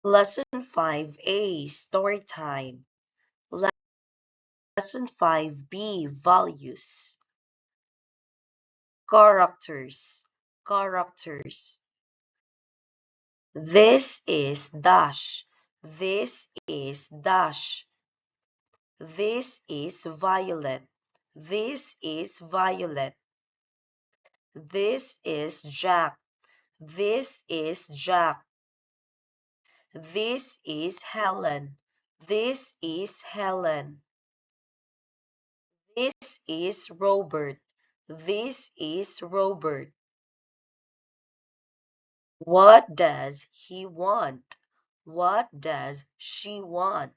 Lesson 5A, Story Time. Lesson 5B, Values. Characters. Characters. This is dash. This is dash. This is Violet. This is Violet. This is Jack. This is Jack. This is Helen. This is Helen. This is Robert. This is Robert. What does he want? What does she want?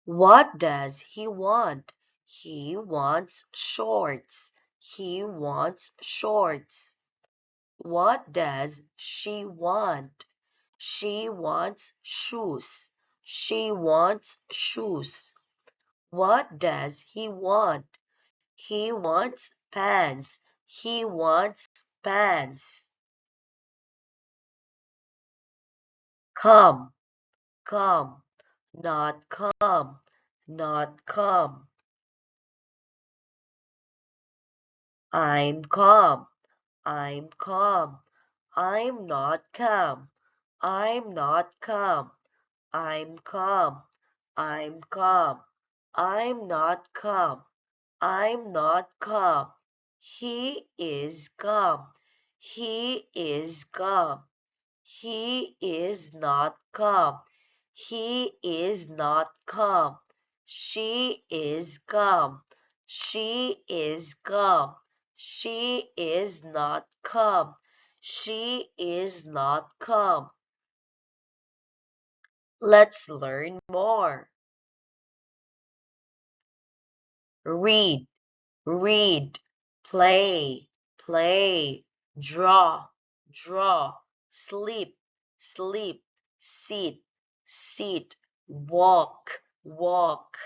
What does he want? He wants shorts. He wants shorts. What does she want? She wants shoes. She wants shoes. What does he want? He wants pants. He wants pants. Come, come, not come, not come. I'm calm. I'm calm. I'm not calm. I'm not calm. I'm calm. I'm calm. I'm not calm. I'm not calm. He is calm. He is calm. He is not calm. He is not calm. She is calm. She is calm. She is not calm. She is not calm. Let's learn more. Read, read, play, play, draw, draw, sleep, sleep, sit, sit, walk, walk.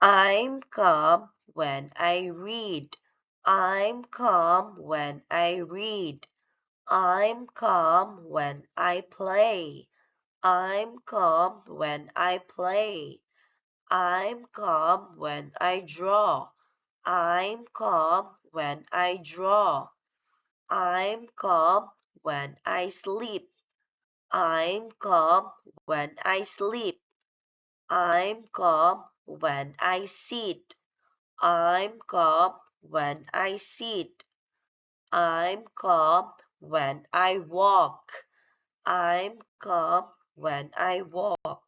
I'm calm when I read. I'm calm when I read. I'm calm when I play. I'm calm when I play. I'm calm when I draw. I'm calm when I draw. I'm calm when I sleep. I'm calm when I sleep. I'm calm when I sit. I'm calm when I sit. I'm calm when I walk. I'm calm when I walk.